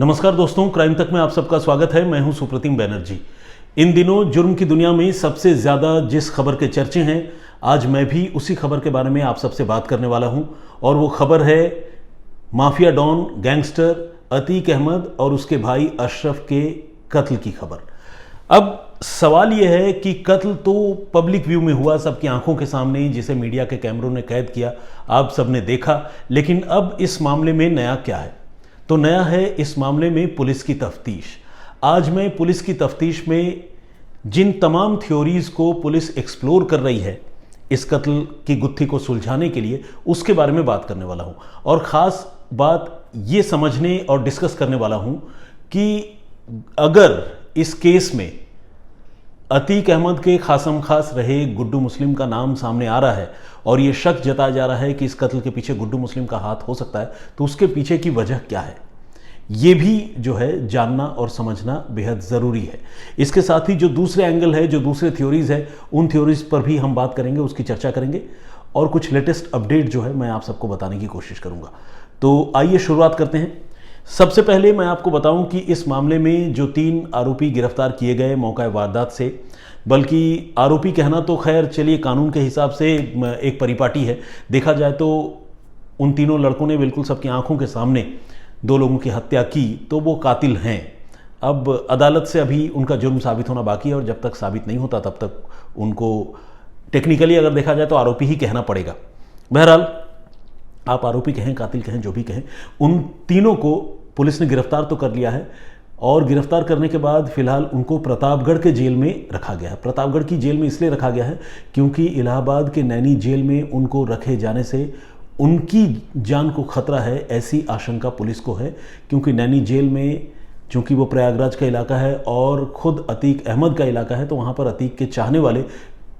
नमस्कार दोस्तों, क्राइम तक में आप सबका स्वागत है। मैं हूं सुप्रतिम बैनर्जी। इन दिनों जुर्म की दुनिया में सबसे ज़्यादा जिस खबर के चर्चे हैं, आज मैं भी उसी खबर के बारे में आप सबसे बात करने वाला हूं। और वो खबर है mafia don gangster Atiq Ahmed और उसके भाई अशरफ के कत्ल की खबर। अब सवाल यह है कि कत्ल तो पब्लिक व्यू में हुआ, सबकी आंखों के सामने, जिसे मीडिया के कैमरों ने कैद किया, आप सबने देखा। लेकिन अब इस मामले में नया क्या है? तो नया है इस मामले में पुलिस की तफ्तीश। आज मैं पुलिस की तफ्तीश में जिन तमाम थ्योरीज को पुलिस एक्सप्लोर कर रही है इस कत्ल की गुत्थी को सुलझाने के लिए, उसके बारे में बात करने वाला हूं। और ख़ास बात ये समझने और डिस्कस करने वाला हूं कि अगर इस केस में अतीक अहमद के खासम खास रहे गुड्डू मुस्लिम का नाम सामने आ रहा है और ये शक जताया जा रहा है कि इस कत्ल के पीछे गुड्डू मुस्लिम का हाथ हो सकता है, तो उसके पीछे की वजह क्या है, ये भी जो है जानना और समझना बेहद ज़रूरी है। इसके साथ ही जो दूसरे एंगल है, जो दूसरे थ्योरीज है, उन थ्योरीज पर भी हम बात करेंगे, उसकी चर्चा करेंगे और कुछ लेटेस्ट अपडेट जो है मैं आप सबको बताने की कोशिश करूँगा। तो आइए शुरुआत करते हैं। सबसे पहले मैं आपको बताऊं कि इस मामले में जो 3 आरोपी गिरफ्तार किए गए मौका वारदात से, बल्कि आरोपी कहना तो खैर चलिए कानून के हिसाब से एक परिपाटी है। देखा जाए तो उन तीनों लड़कों ने बिल्कुल सबकी आंखों के सामने 2 लोगों की हत्या की, तो वो कातिल हैं। अब अदालत से अभी उनका जुर्म साबित होना बाकी है और जब तक साबित नहीं होता तब तक उनको टेक्निकली अगर देखा जाए तो आरोपी ही कहना पड़ेगा। बहरहाल आप आरोपी कहें, कातिल कहें, जो भी कहें, उन तीनों को पुलिस ने गिरफ्तार तो कर लिया है और गिरफ्तार करने के बाद फिलहाल उनको प्रतापगढ़ के जेल में रखा गया है। प्रतापगढ़ की जेल में इसलिए रखा गया है क्योंकि इलाहाबाद के नैनी जेल में उनको रखे जाने से उनकी जान को खतरा है, ऐसी आशंका पुलिस को है। क्योंकि नैनी जेल में चूंकि वो प्रयागराज का इलाका है और ख़ुद अतीक अहमद का इलाका है, तो वहाँ पर अतीक के चाहने वाले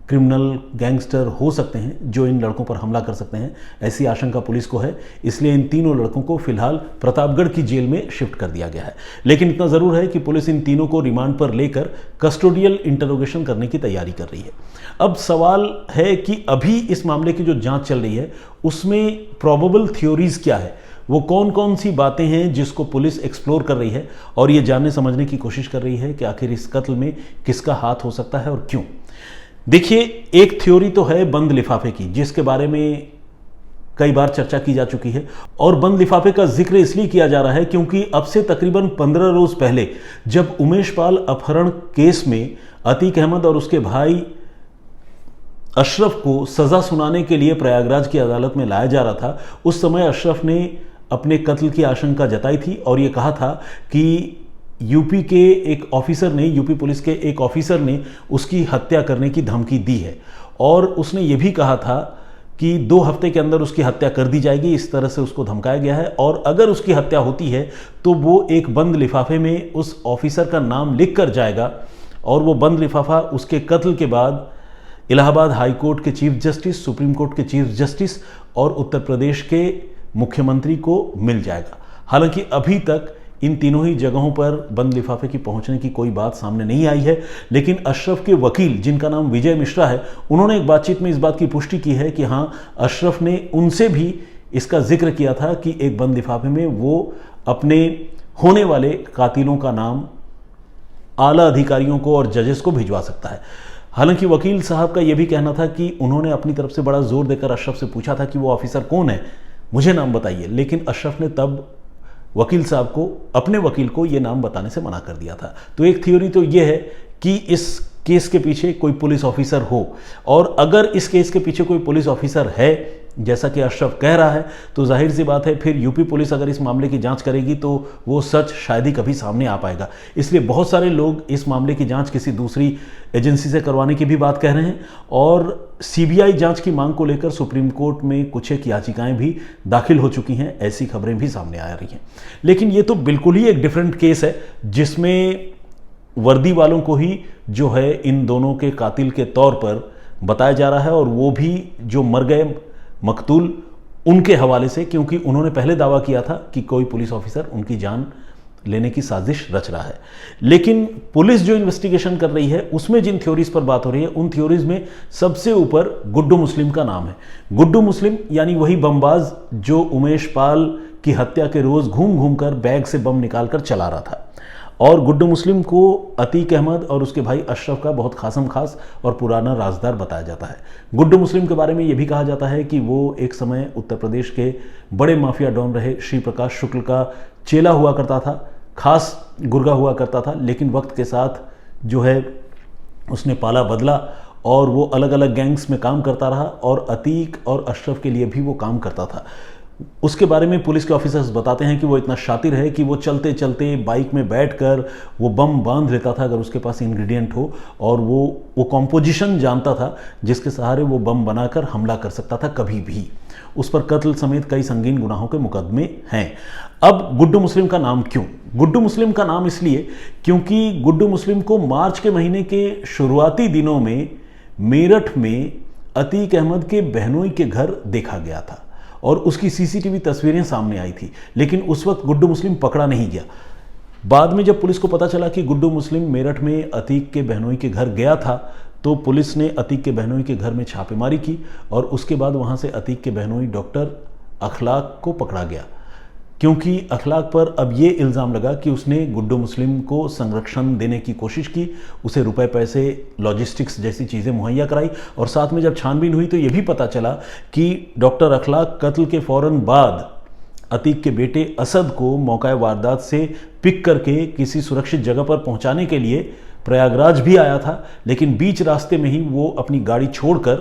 क्रिमिनल गैंगस्टर हो सकते हैं जो इन लड़कों पर हमला कर सकते हैं, ऐसी आशंका पुलिस को है। इसलिए इन तीनों लड़कों को फिलहाल प्रतापगढ़ की जेल में शिफ्ट कर दिया गया है। लेकिन इतना ज़रूर है कि पुलिस इन तीनों को रिमांड पर लेकर कस्टोडियल इंटरोगेशन करने की तैयारी कर रही है। अब सवाल है कि अभी इस मामले की जो जांच चल रही है उसमें प्रोबेबल थ्योरीज क्या है, वो कौन कौन सी बातें हैं जिसको पुलिस एक्सप्लोर कर रही है और ये जानने समझने की कोशिश कर रही है कि आखिर इस कत्ल में किसका हाथ हो सकता है और क्यों। देखिए, एक थ्योरी तो है बंद लिफाफे की, जिसके बारे में कई बार चर्चा की जा चुकी है। और बंद लिफाफे का जिक्र इसलिए किया जा रहा है क्योंकि अब से तकरीबन 15 रोज पहले जब उमेश पाल अपहरण केस में अतीक अहमद और उसके भाई अशरफ को सजा सुनाने के लिए प्रयागराज की अदालत में लाया जा रहा था, उस समय अशरफ ने अपने कत्ल की आशंका जताई थी और ये कहा था कि यूपी के एक ऑफिसर ने, यूपी पुलिस के एक ऑफिसर ने उसकी हत्या करने की धमकी दी है। और उसने ये भी कहा था कि 2 हफ्ते के अंदर उसकी हत्या कर दी जाएगी, इस तरह से उसको धमकाया गया है। और अगर उसकी हत्या होती है तो वो एक बंद लिफाफे में उस ऑफिसर का नाम लिख कर जाएगा और वो बंद लिफाफा उसके कत्ल के बाद इलाहाबाद हाई कोर्ट के चीफ जस्टिस, सुप्रीम कोर्ट के चीफ जस्टिस और उत्तर प्रदेश के मुख्यमंत्री को मिल जाएगा। हालांकि अभी तक इन तीनों ही जगहों पर बंद लिफाफे की पहुंचने की कोई बात सामने नहीं आई है। लेकिन अशरफ के वकील, जिनका नाम विजय मिश्रा है, उन्होंने एक बातचीत में इस बात की पुष्टि की है कि हाँ, अशरफ ने उनसे भी इसका जिक्र किया था कि एक बंद लिफाफे में वो अपने होने वाले कातिलों का नाम आला अधिकारियों को और जजेस को भिजवा सकता है। हालांकि वकील साहब का यह भी कहना था कि उन्होंने अपनी तरफ से बड़ा जोर देकर अशरफ से पूछा था कि वो ऑफिसर कौन है, मुझे नाम बताइए। लेकिन अशरफ ने तब वकील साहब को, अपने वकील को ये नाम बताने से मना कर दिया था। तो एक थ्योरी तो ये है कि इस केस के पीछे कोई पुलिस ऑफिसर हो, और अगर इस केस के पीछे कोई पुलिस ऑफिसर है जैसा कि अशरफ कह रहा है, तो जाहिर सी बात है फिर यूपी पुलिस अगर इस मामले की जांच करेगी तो वो सच शायद ही कभी सामने आ पाएगा। इसलिए बहुत सारे लोग इस मामले की जांच किसी दूसरी एजेंसी से करवाने की भी बात कह रहे हैं और सीबीआई जांच की मांग को लेकर सुप्रीम कोर्ट में कुछ एक याचिकाएं भी दाखिल हो चुकी हैं, ऐसी खबरें भी सामने आ रही हैं। लेकिन ये तो बिल्कुल ही एक डिफरेंट केस है जिसमें वर्दी वालों को ही जो है इन दोनों के कातिल के तौर पर बताया जा रहा है, और वो भी जो मर गए मकतूल उनके हवाले से, क्योंकि उन्होंने पहले दावा किया था कि कोई पुलिस ऑफिसर उनकी जान लेने की साजिश रच रहा है। लेकिन पुलिस जो इन्वेस्टिगेशन कर रही है उसमें जिन थ्योरीज पर बात हो रही है, उन थ्योरीज में सबसे ऊपर गुड्डू मुस्लिम का नाम है। गुड्डू मुस्लिम यानी वही बमबाज जो उमेश पाल की हत्या के रोज़ घूम घूम कर बैग से बम निकाल कर चला रहा था। और गुड्डू मुस्लिम को अतीक अहमद और उसके भाई अशरफ का बहुत खासम खास और पुराना राजदार बताया जाता है। गुड्डू मुस्लिम के बारे में यह भी कहा जाता है कि वो एक समय उत्तर प्रदेश के बड़े माफिया डॉन रहे श्री प्रकाश शुक्ल का चेला हुआ करता था, खास गुर्गा हुआ करता था, लेकिन वक्त के साथ जो है उसने पाला बदला और वो अलग अलग गैंग्स में काम करता रहा और अतीक और अशरफ के लिए भी वो काम करता था। उसके बारे में पुलिस के ऑफिसर्स बताते हैं कि वो इतना शातिर है कि वो चलते चलते बाइक में बैठकर वो बम बांध लेता था अगर उसके पास इंग्रेडिएंट हो, और वो कॉम्पोजिशन जानता था जिसके सहारे वो बम बनाकर हमला कर सकता था कभी भी। उस पर कत्ल समेत कई संगीन गुनाहों के मुकदमे हैं। अब गुड्डू मुस्लिम का नाम क्यों? गुड्डू मुस्लिम का नाम इसलिए क्योंकि गुड्डू मुस्लिम को मार्च के महीने के शुरुआती दिनों में मेरठ में अतीक अहमद के बहनोई के घर देखा गया था और उसकी सीसीटीवी तस्वीरें सामने आई थी, लेकिन उस वक्त गुड्डू मुस्लिम पकड़ा नहीं गया। बाद में जब पुलिस को पता चला कि गुड्डू मुस्लिम मेरठ में अतीक के बहनोई के घर गया था तो पुलिस ने अतीक के बहनोई के घर में छापेमारी की और उसके बाद वहां से अतीक के बहनोई डॉक्टर अखलाक को पकड़ा गया, क्योंकि अखलाक पर अब ये इल्ज़ाम लगा कि उसने गुड्डू मुस्लिम को संरक्षण देने की कोशिश की, उसे रुपए पैसे लॉजिस्टिक्स जैसी चीज़ें मुहैया कराई। और साथ में जब छानबीन हुई तो ये भी पता चला कि डॉक्टर अखलाक कत्ल के फ़ौरन बाद अतीक के बेटे असद को मौका वारदात से पिक करके किसी सुरक्षित जगह पर पहुंचाने के लिए प्रयागराज भी आया था, लेकिन बीच रास्ते में ही वो अपनी गाड़ी छोड़कर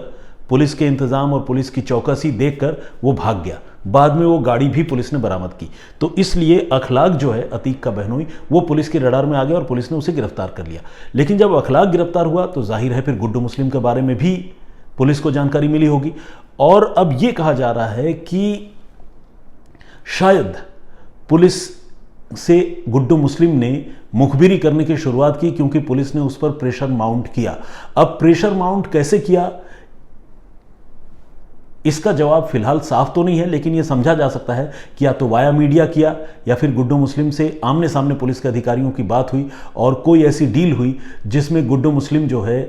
पुलिस के इंतज़ाम और पुलिस की चौकसी देखकर वो भाग गया। बाद में वो गाड़ी भी पुलिस ने बरामद की। तो इसलिए अखलाक जो है अतीक का बहनोई, वो पुलिस के रडार में आ गया और पुलिस ने उसे गिरफ्तार कर लिया। लेकिन जब अखलाक गिरफ्तार हुआ तो जाहिर है फिर गुड्डू मुस्लिम के बारे में भी पुलिस को जानकारी मिली होगी। और अब ये कहा जा रहा है कि शायद पुलिस से गुड्डू मुस्लिम ने मुखबिरी करने की शुरुआत की, क्योंकि पुलिस ने उस पर प्रेशर माउंट किया। अब प्रेशर माउंट कैसे किया इसका जवाब फिलहाल साफ तो नहीं है, लेकिन यह समझा जा सकता है कि या तो वाया मीडिया किया या फिर गुड्डू मुस्लिम से आमने सामने पुलिस के अधिकारियों की बात हुई और कोई ऐसी डील हुई जिसमें गुड्डू मुस्लिम जो है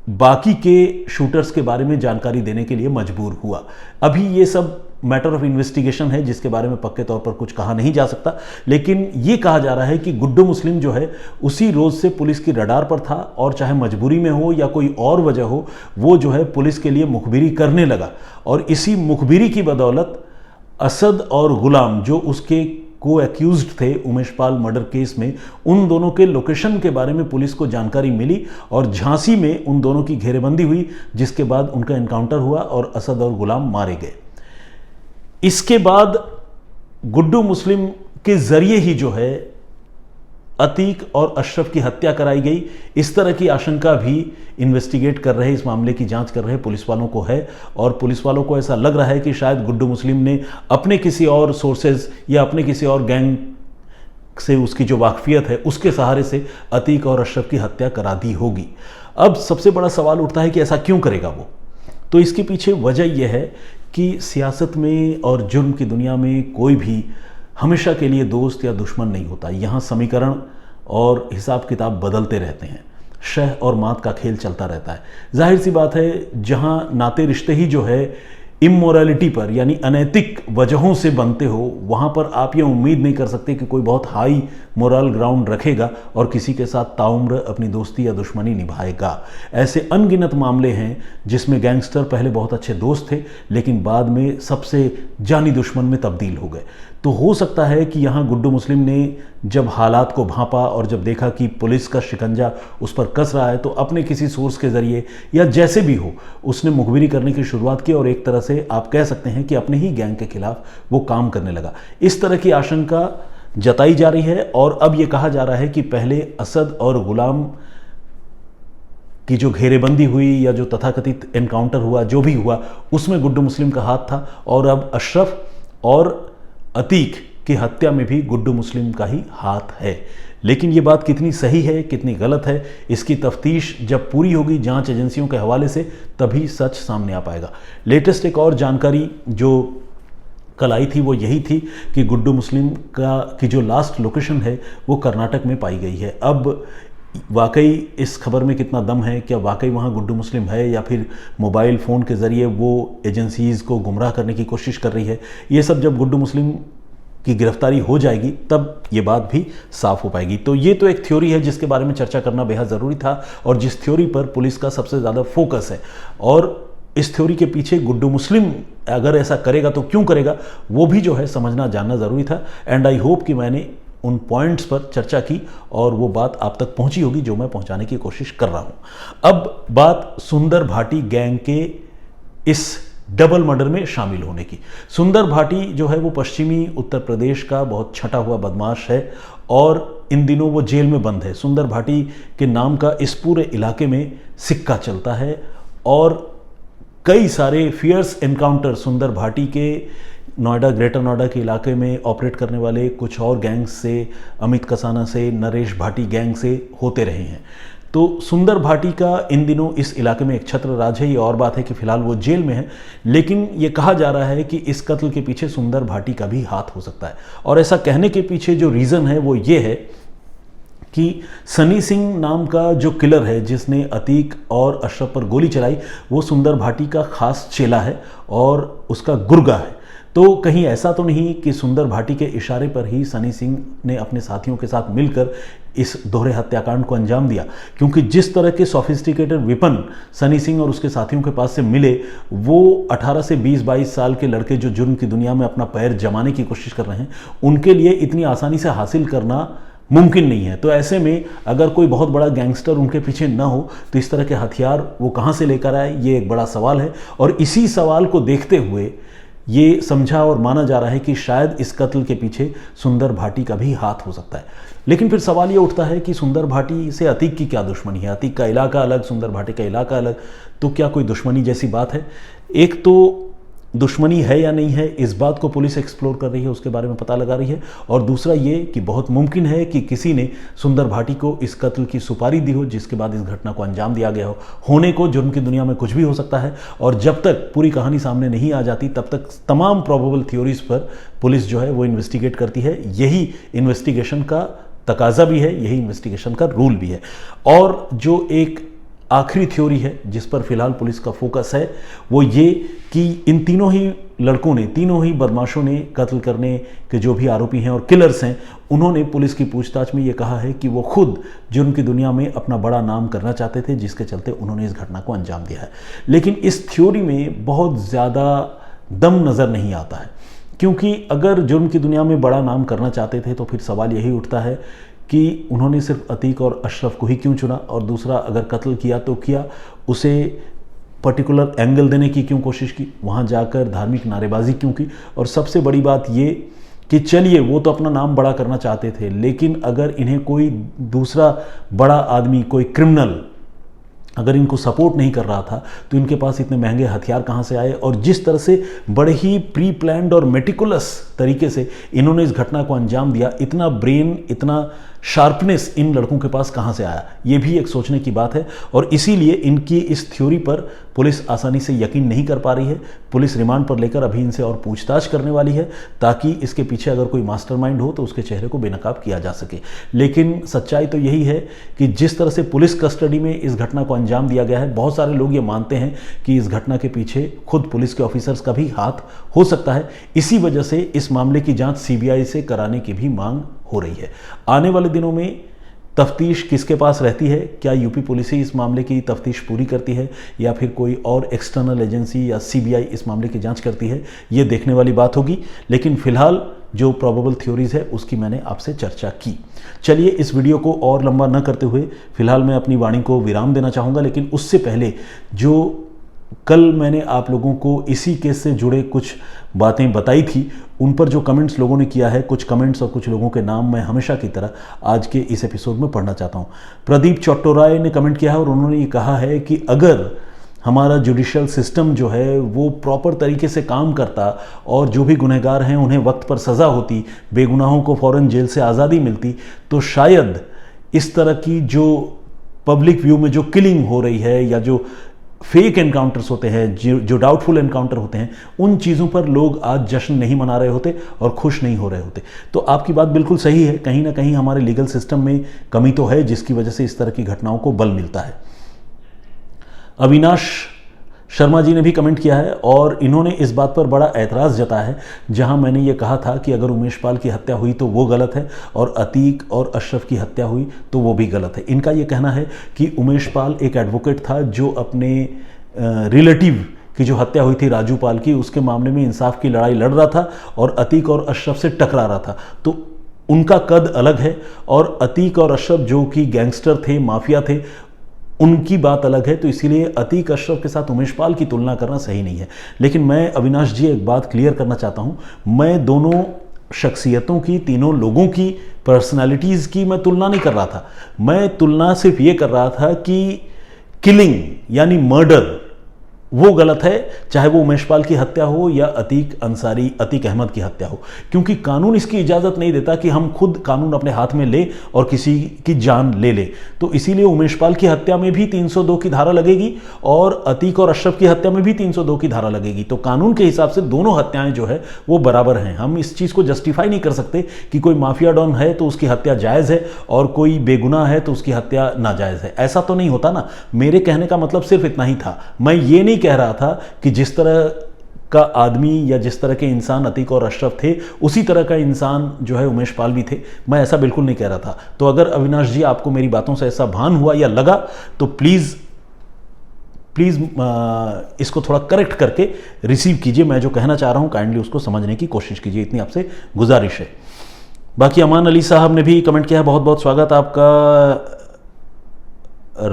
बाकी के शूटर्स के बारे में जानकारी देने के लिए मजबूर हुआ। अभी ये सब मैटर ऑफ इन्वेस्टिगेशन है जिसके बारे में पक्के तौर पर कुछ कहा नहीं जा सकता, लेकिन ये कहा जा रहा है कि गुड्डू मुस्लिम जो है उसी रोज से पुलिस की रडार पर था और चाहे मजबूरी में हो या कोई और वजह हो, वो जो है पुलिस के लिए मुखबिरी करने लगा। और इसी मुखबिरी की बदौलत असद और गुलाम जो उसके को एक्यूज्ड थे उमेशपाल मर्डर केस में, उन दोनों के लोकेशन के बारे में पुलिस को जानकारी मिली और झांसी में उन दोनों की घेरेबंदी हुई, जिसके बाद उनका एनकाउंटर हुआ और असद और गुलाम मारे गए। इसके बाद गुड्डू मुस्लिम के जरिए ही जो है अतीक और अशरफ की हत्या कराई गई, इस तरह की आशंका भी इन्वेस्टिगेट कर रहे, इस मामले की जांच कर रहे पुलिस वालों को है। और पुलिस वालों को ऐसा लग रहा है कि शायद गुड्डू मुस्लिम ने अपने किसी और सोर्सेज या अपने किसी और गैंग से उसकी जो वाकफियत है उसके सहारे से अतीक और अशरफ की हत्या करा दी होगी। अब सबसे बड़ा सवाल उठता है कि ऐसा क्यों करेगा वो? तो इसके पीछे वजह यह है कि सियासत में और जुर्म की दुनिया में कोई भी हमेशा के लिए दोस्त या दुश्मन नहीं होता। यहाँ समीकरण और हिसाब किताब बदलते रहते हैं, शह और मात का खेल चलता रहता है। जाहिर सी बात है, जहाँ नाते रिश्ते ही जो है इमोरलिटी पर यानी अनैतिक वजहों से बनते हो, वहाँ पर आप ये उम्मीद नहीं कर सकते कि कोई बहुत हाई मोरल ग्राउंड रखेगा और किसी के साथ ताउम्र अपनी दोस्ती या दुश्मनी निभाएगा। ऐसे अनगिनत मामले हैं जिसमें गैंगस्टर पहले बहुत अच्छे दोस्त थे लेकिन बाद में सबसे जानी दुश्मन में तब्दील हो गए। तो हो सकता है कि यहाँ गुड्डू मुस्लिम ने जब हालात को भांपा और जब देखा कि पुलिस का शिकंजा उस पर कस रहा है, तो अपने किसी सोर्स के ज़रिए या जैसे भी हो उसने मुखबिरी करने की शुरुआत की और एक तरह से आप कह सकते हैं कि अपने ही गैंग के खिलाफ वो काम करने लगा। इस तरह की आशंका जताई जा रही है और अब ये कहा जा रहा है कि पहले असद और गुलाम की जो घेरेबंदी हुई या जो तथाकथित एनकाउंटर हुआ, जो भी हुआ, उसमें गुड्डू मुस्लिम का हाथ था और अब अशरफ और अतीक की हत्या में भी गुड्डू मुस्लिम का ही हाथ है। लेकिन ये बात कितनी सही है कितनी गलत है, इसकी तफ्तीश जब पूरी होगी जांच एजेंसियों के हवाले से, तभी सच सामने आ पाएगा। लेटेस्ट एक और जानकारी जो कल आई थी वो यही थी कि गुड्डू मुस्लिम की जो लास्ट लोकेशन है वो कर्नाटक में पाई गई है। अब वाकई इस खबर में कितना दम है, क्या वाकई वहाँ गुड्डू मुस्लिम है या फिर मोबाइल फ़ोन के ज़रिए वो एजेंसीज़ को गुमराह करने की कोशिश कर रही है, ये सब जब गुड्डू मुस्लिम की गिरफ्तारी हो जाएगी तब ये बात भी साफ हो पाएगी। तो ये तो एक थ्योरी है जिसके बारे में चर्चा करना बेहद ज़रूरी था और जिस थ्योरी पर पुलिस का सबसे ज़्यादा फोकस है। और इस थ्योरी के पीछे गुड्डू मुस्लिम अगर ऐसा करेगा तो क्यों करेगा, वो भी जो है समझना जानना ज़रूरी था। एंड आई होप कि मैंने उन पॉइंट्स पर चर्चा की और वो बात आप तक पहुंची होगी जो मैं पहुंचाने की कोशिश कर रहा हूं। अब बात सुंदर भाटी गैंग के इस डबल मर्डर में शामिल होने की। सुंदर भाटी जो है वो पश्चिमी उत्तर प्रदेश का बहुत छटा हुआ बदमाश है और इन दिनों वो जेल में बंद है। सुंदर भाटी के नाम का इस पूरे इलाके में सिक्का चलता है और कई सारे फियर्स एनकाउंटर सुंदर भाटी के नोएडा, ग्रेटर नोएडा के इलाके में ऑपरेट करने वाले कुछ और गैंग्स से, अमित कसाना से, नरेश भाटी गैंग से होते रहे हैं। तो सुंदर भाटी का इन दिनों इस इलाके में एक छत्र राज है। ये और बात है कि फिलहाल वो जेल में है, लेकिन ये कहा जा रहा है कि इस कत्ल के पीछे सुंदर भाटी का भी हाथ हो सकता है। और ऐसा कहने के पीछे जो रीज़न है वो ये है कि सनी सिंह नाम का जो किलर है जिसने अतीक और अशरफ पर गोली चलाई, वो सुंदर भाटी का खास चेला है और उसका गुर्गा है। तो कहीं ऐसा तो नहीं कि सुंदर भाटी के इशारे पर ही सनी सिंह ने अपने साथियों के साथ मिलकर इस दोहरे हत्याकांड को अंजाम दिया, क्योंकि जिस तरह के सोफिस्टिकेटेड वेपन सनी सिंह और उसके साथियों के पास से मिले, वो 18 से 20-22 साल के लड़के जो जुर्म की दुनिया में अपना पैर जमाने की कोशिश कर रहे हैं, उनके लिए इतनी आसानी से हासिल करना मुमकिन नहीं है। तो ऐसे में अगर कोई बहुत बड़ा गैंगस्टर उनके पीछे ना हो तो इस तरह के हथियार वो कहाँ से लेकर आए, ये एक बड़ा सवाल है। और इसी सवाल को देखते हुए ये समझा और माना जा रहा है कि शायद इस कत्ल के पीछे सुंदर भाटी का भी हाथ हो सकता है। लेकिन फिर सवाल ये उठता है कि सुंदर भाटी से अतीक की क्या दुश्मनी है? अतीक का इलाका अलग, सुंदर भाटी का इलाका अलग, तो क्या कोई दुश्मनी जैसी बात है? एक तो दुश्मनी है या नहीं है, इस बात को पुलिस एक्सप्लोर कर रही है, उसके बारे में पता लगा रही है। और दूसरा ये कि बहुत मुमकिन है कि किसी ने सुंदर भाटी को इस कत्ल की सुपारी दी हो, जिसके बाद इस घटना को अंजाम दिया गया हो। होने को जुर्म की दुनिया में कुछ भी हो सकता है और जब तक पूरी कहानी सामने नहीं आ जाती तब तक तमाम प्रोबेबल थ्योरीज पर पुलिस जो है वो इन्वेस्टिगेट करती है। यही इन्वेस्टिगेशन का तकाजा भी है, यही इन्वेस्टिगेशन का रूल भी है। और जो एक आखिरी थ्योरी है जिस पर फिलहाल पुलिस का फोकस है वो ये कि इन तीनों ही लड़कों ने, तीनों ही बदमाशों ने, कत्ल करने के जो भी आरोपी हैं और किलर्स हैं, उन्होंने पुलिस की पूछताछ में ये कहा है कि वो खुद जुर्म की दुनिया में अपना बड़ा नाम करना चाहते थे, जिसके चलते उन्होंने इस घटना को अंजाम दिया है। लेकिन इस थ्योरी में बहुत ज़्यादा दम नज़र नहीं आता है, क्योंकि अगर जुर्म की दुनिया में बड़ा नाम करना चाहते थे तो फिर सवाल यही उठता है कि उन्होंने सिर्फ अतीक और अशरफ को ही क्यों चुना, और दूसरा अगर कत्ल किया तो किया, उसे पर्टिकुलर एंगल देने की क्यों कोशिश की, वहाँ जाकर धार्मिक नारेबाजी क्यों की। और सबसे बड़ी बात ये कि चलिए वो तो अपना नाम बड़ा करना चाहते थे, लेकिन अगर इन्हें कोई दूसरा बड़ा आदमी, कोई क्रिमिनल अगर इनको सपोर्ट नहीं कर रहा था तो इनके पास इतने महंगे हथियार कहाँ से आए? और जिस तरह से बड़े ही प्री प्लान्ड और मेटिकुलस तरीके से इन्होंने इस घटना को अंजाम दिया, इतना ब्रेन, इतना शार्पनेस इन लड़कों के पास कहाँ से आया? ये भी एक सोचने की बात है। और इसीलिए इनकी इस थ्योरी पर पुलिस आसानी से यकीन नहीं कर पा रही है। पुलिस रिमांड पर लेकर अभी इनसे और पूछताछ करने वाली है, ताकि इसके पीछे अगर कोई मास्टरमाइंड हो तो उसके चेहरे को बेनकाब किया जा सके। लेकिन सच्चाई तो यही है कि जिस तरह से पुलिस कस्टडी में इस घटना को अंजाम दिया गया है, बहुत सारे लोग ये मानते हैं कि इस घटना के पीछे खुद पुलिस के ऑफिसर्स का भी हाथ हो सकता है। इसी वजह से इस मामले की जांच सीबीआई से कराने की भी मांग हो रही है। आने वाले दिनों में तफ्तीश किसके पास रहती है? क्या यूपी पुलिस ही इस मामले की तफ्तीश पूरी करती है या फिर कोई और एक्सटर्नल एजेंसी या सीबीआई इस मामले की जांच करती है? ये देखने वाली बात होगी। लेकिन फिलहाल जो प्रोबेबल थ्योरीज है उसकी मैंने आपसे चर्चा की। चलिए इस वीडियो को और लंबा न करते हुए फिलहाल मैं अपनी वाणी को विराम देना चाहूँगा। लेकिन उससे पहले जो कल मैंने आप लोगों को इसी केस से जुड़े कुछ बातें बताई थी, उन पर जो कमेंट्स लोगों ने किया है, कुछ कमेंट्स और कुछ लोगों के नाम मैं हमेशा की तरह आज के इस एपिसोड में पढ़ना चाहता हूं। प्रदीप चट्टोराय ने कमेंट किया है और उन्होंने ये कहा है कि अगर हमारा जुडिशियल सिस्टम जो है वो प्रॉपर तरीके से काम करता और जो भी गुनहगार हैं उन्हें वक्त पर सज़ा होती, बेगुनाहों को फ़ौरन जेल से आज़ादी मिलती, तो शायद इस तरह की जो पब्लिक व्यू में जो किलिंग हो रही है या जो फेक एनकाउंटर्स होते हैं, जो डाउटफुल एनकाउंटर होते हैं, उन चीज़ों पर लोग आज जश्न नहीं मना रहे होते और खुश नहीं हो रहे होते। तो आपकी बात बिल्कुल सही है, कहीं ना कहीं हमारे लीगल सिस्टम में कमी तो है, जिसकी वजह से इस तरह की घटनाओं को बल मिलता है। अविनाश शर्मा जी ने भी कमेंट किया है और इन्होंने इस बात पर बड़ा ऐतराज़ जताया है, जहां मैंने ये कहा था कि अगर उमेश पाल की हत्या हुई तो वो गलत है और अतीक और अशरफ की हत्या हुई तो वो भी गलत है। इनका ये कहना है कि उमेश पाल एक एडवोकेट था जो अपने रिलेटिव की जो हत्या हुई थी राजू पाल की, उसके मामले में इंसाफ की लड़ाई लड़ रहा था और अतीक और अशरफ से टकरा रहा था। तो उनका कद अलग है और अतीक और अशरफ जो कि गैंगस्टर थे, माफिया थे, उनकी बात अलग है। तो इसीलिए अतीक अशरफ के साथ उमेश पाल की तुलना करना सही नहीं है। लेकिन मैं अविनाश जी एक बात क्लियर करना चाहता हूं, मैं दोनों शख्सियतों की, तीनों लोगों की पर्सनालिटीज़ की मैं तुलना नहीं कर रहा था। मैं तुलना सिर्फ ये कर रहा था कि किलिंग यानी मर्डर वो गलत है, चाहे वो उमेश पाल की हत्या हो या अतीक अहमद की हत्या हो, क्योंकि कानून इसकी इजाज़त नहीं देता कि हम खुद कानून अपने हाथ में ले और किसी की जान ले ले। तो इसीलिए उमेश पाल की हत्या में भी 302 की धारा लगेगी और अतीक और अशरफ की हत्या में भी 302 की धारा लगेगी। तो कानून के हिसाब से दोनों हत्याएं जो है वो बराबर हैं। हम इस चीज़ को जस्टिफाई नहीं कर सकते कि कोई माफिया डॉन है तो उसकी हत्या जायज़ है और कोई बेगुनाह है तो उसकी हत्या नाजायज़ है। ऐसा तो नहीं होता ना। मेरे कहने का मतलब सिर्फ इतना ही था। मैं ये नहीं कह रहा था कि जिस तरह का आदमी या जिस तरह के इंसान अतीक और अशरफ थे उसी तरह का इंसान जो है उमेश पाल भी थे, मैं ऐसा बिल्कुल नहीं कह रहा था। तो अगर अविनाश जी आपको मेरी बातों से ऐसा भान हुआ या लगा तो प्लीज़ इसको थोड़ा करेक्ट करके रिसीव कीजिए। मैं जो कहना चाह रहा हूं काइंडली उसको समझने की कोशिश कीजिए, इतनी आपसे गुजारिश है। बाकी अमान अली साहब ने भी कमेंट किया है, बहुत बहुत स्वागत आपका।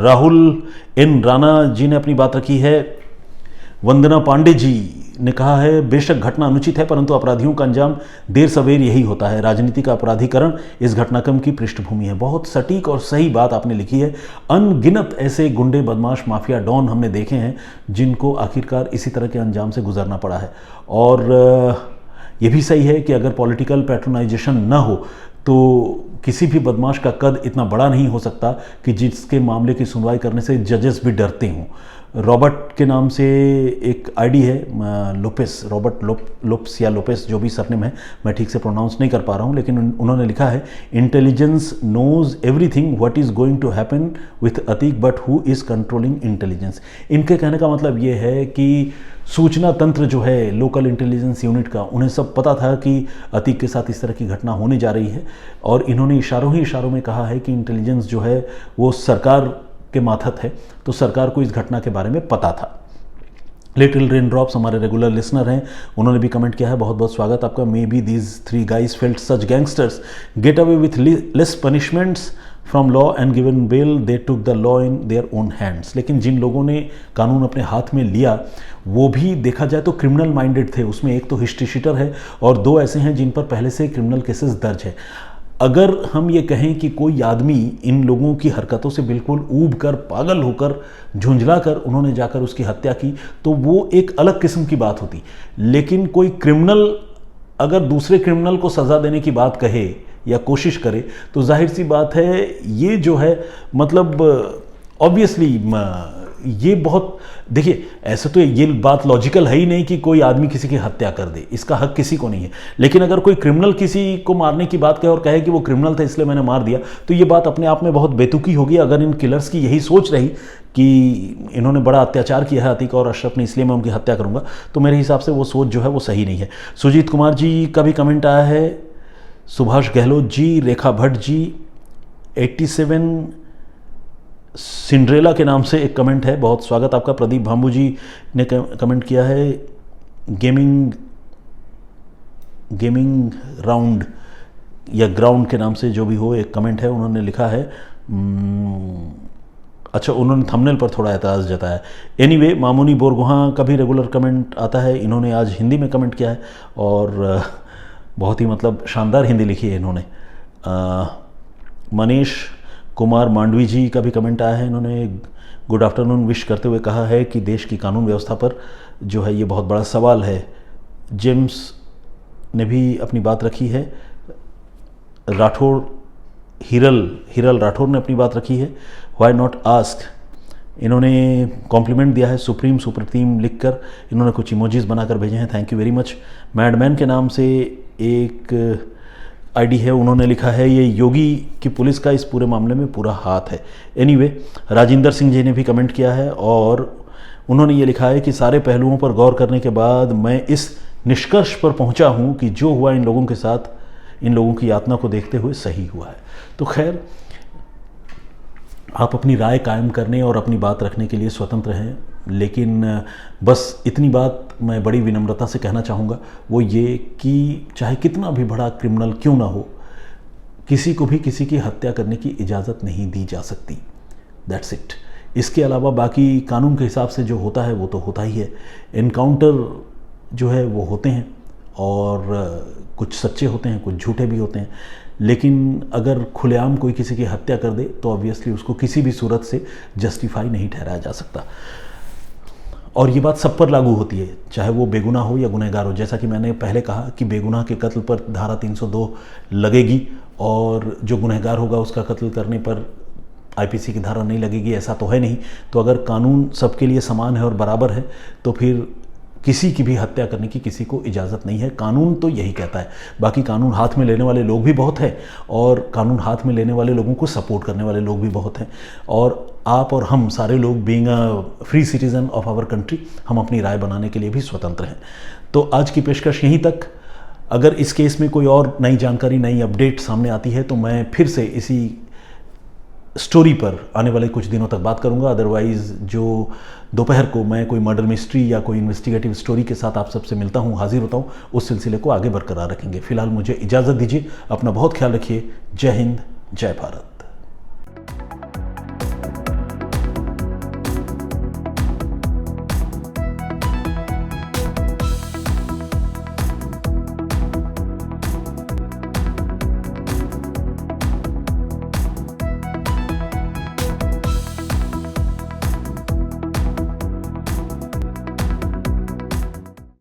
राहुल एन राणा जी ने अपनी बात रखी है। वंदना पांडे जी ने कहा है, बेशक घटना अनुचित है परंतु अपराधियों का अंजाम देर सवेर यही होता है। राजनीति का अपराधीकरण इस घटनाक्रम की पृष्ठभूमि है। बहुत सटीक और सही बात आपने लिखी है। अनगिनत ऐसे गुंडे, बदमाश, माफिया डॉन हमने देखे हैं जिनको आखिरकार इसी तरह के अंजाम से गुजरना पड़ा है। और ये भी सही है कि अगर पॉलिटिकल पैट्रोनाइजेशन ना हो तो किसी भी बदमाश का कद इतना बड़ा नहीं हो सकता कि जिसके मामले की सुनवाई करने से जजेस भी डरते हों। रॉबर्ट के नाम से एक आईडी है, लोपेस, रॉबर्ट लोप्स या लोपेस, जो भी सरनेम है, मैं ठीक से प्रोनाउंस नहीं कर पा रहा हूँ, लेकिन उन्होंने लिखा है, intelligence knows everything what is going to happen with Atiq but who is controlling intelligence. इनके कहने का मतलब ये है कि सूचना तंत्र जो है लोकल इंटेलिजेंस यूनिट का, उन्हें सब पता था कि अतीक के साथ इस तरह की घटना होने जा रही है और इन्होंने इशारों ही इशारों में कहा है कि इंटेलिजेंस जो है वो सरकार के मातहत है, तो सरकार को इस घटना के बारे में पता था। लिटिल रेन ड्रॉप्स हमारे रेगुलर लिसनर हैं, उन्होंने भी कमेंट किया है, बहुत बहुत स्वागत आपका। Maybe these 3 guys felt such gangsters get away with less punishments from law and given bail, they took the law in their own hands. लेकिन जिन लोगों ने कानून अपने हाथ में लिया वो भी देखा जाए तो क्रिमिनल माइंडेड थे। उसमें एक तो हिस्ट्री शीटर है और 2 ऐसे हैं जिन पर पहले से क्रिमिनल केसेस दर्ज है। अगर हम ये कहें कि कोई आदमी इन लोगों की हरकतों से बिल्कुल ऊब कर, पागल होकर, झुंझला कर उन्होंने जाकर उसकी हत्या की, तो वो एक अलग किस्म की बात होती। लेकिन कोई क्रिमिनल अगर दूसरे क्रिमिनल को सज़ा देने की बात कहे या कोशिश करे तो जाहिर सी बात है ये जो है, मतलब ऑब्वियसली ये बहुत, देखिए ऐसे तो ये बात लॉजिकल है ही नहीं कि कोई आदमी किसी की हत्या कर दे, इसका हक किसी को नहीं है। लेकिन अगर कोई क्रिमिनल किसी को मारने की बात कहे और कहे कि वो क्रिमिनल था इसलिए मैंने मार दिया, तो ये बात अपने आप में बहुत बेतुकी होगी। अगर इन किलर्स की यही सोच रही कि इन्होंने बड़ा अत्याचार किया है अतीक और अशरफ ने, इसलिए मैं उनकी हत्या करूंगा, तो मेरे हिसाब से वो सोच जो है वो सही नहीं है। सुजीत कुमार जी का भी कमेंट आया है, सुभाष गहलोत जी, रेखा भट्ट जी, 87 सिंड्रेला के नाम से एक कमेंट है, बहुत स्वागत आपका। प्रदीप भांबू जी ने कमेंट किया है, गेमिंग राउंड या ग्राउंड के नाम से जो भी हो एक कमेंट है, उन्होंने लिखा है, अच्छा उन्होंने थंबनेल पर थोड़ा एतराज़ जताया। एनीवे, मामूनी बोरगोहां का भी रेगुलर कमेंट आता है, इन्होंने आज हिंदी में कमेंट किया है और बहुत ही मतलब शानदार हिंदी लिखी है इन्होंने। मनीष कुमार मांडवी जी का भी कमेंट आया है, इन्होंने गुड आफ्टरनून विश करते हुए कहा है कि देश की कानून व्यवस्था पर जो है ये बहुत बड़ा सवाल है। जेम्स ने भी अपनी बात रखी है, राठौड़ हिरल राठौड़ ने अपनी बात रखी है, व्हाई नॉट आस्क। इन्होंने कॉम्प्लीमेंट दिया है सुप्रीम लिखकर, इन्होंने कुछ इमोजीज बनाकर भेजे हैं, thank you very much. Madman के नाम से एक आईडी है, उन्होंने लिखा है, ये योगी की पुलिस का इस पूरे मामले में पूरा हाथ है। एनीवे, राजिंदर सिंह जी ने भी कमेंट किया है और उन्होंने ये लिखा है कि सारे पहलुओं पर गौर करने के बाद मैं इस निष्कर्ष पर पहुंचा हूं कि जो हुआ इन लोगों के साथ, इन लोगों की यातना को देखते हुए सही हुआ है। तो खैर, आप अपनी राय कायम करने और अपनी बात रखने के लिए स्वतंत्र हैं, लेकिन बस इतनी बात मैं बड़ी विनम्रता से कहना चाहूँगा, वो ये कि चाहे कितना भी बड़ा क्रिमिनल क्यों ना हो, किसी को भी किसी की हत्या करने की इजाज़त नहीं दी जा सकती। That's it. इसके अलावा बाकी कानून के हिसाब से जो होता है वो तो होता ही है। एनकाउंटर जो है वो होते हैं, और कुछ सच्चे होते हैं, कुछ झूठे भी होते हैं, लेकिन अगर खुलेआम कोई किसी की हत्या कर दे तो ऑब्वियसली उसको किसी भी सूरत से जस्टिफाई नहीं ठहराया जा सकता। और ये बात सब पर लागू होती है, चाहे वो बेगुनाह हो या गुनहगार हो। जैसा कि मैंने पहले कहा कि बेगुनाह के कत्ल पर धारा 302 लगेगी, और जो गुनहगार होगा उसका कत्ल करने पर आईपीसी की धारा नहीं लगेगी, ऐसा तो है नहीं। तो अगर कानून सबके लिए समान है और बराबर है, तो फिर किसी की भी हत्या करने की किसी को इजाज़त नहीं है। कानून तो यही कहता है। बाकी कानून हाथ में लेने वाले लोग भी बहुत हैं, और कानून हाथ में लेने वाले लोगों को सपोर्ट करने वाले लोग भी बहुत हैं। और आप और हम सारे लोग, being a free citizen of our country, हम अपनी राय बनाने के लिए भी स्वतंत्र हैं। तो आज की पेशकश यहीं तक। अगर इस केस में कोई और नई जानकारी, नई अपडेट सामने आती है तो मैं फिर से इसी स्टोरी पर आने वाले कुछ दिनों तक बात करूंगा। अदरवाइज़ जो दोपहर को मैं कोई मर्डर मिस्ट्री या कोई इन्वेस्टिगेटिव स्टोरी के साथ आप सबसे मिलता हूं, हाजिर होता हूं, उस सिलसिले को आगे बरकरार रखेंगे। फिलहाल मुझे इजाज़त दीजिए। अपना बहुत ख्याल रखिए। जय हिंद, जय भारत।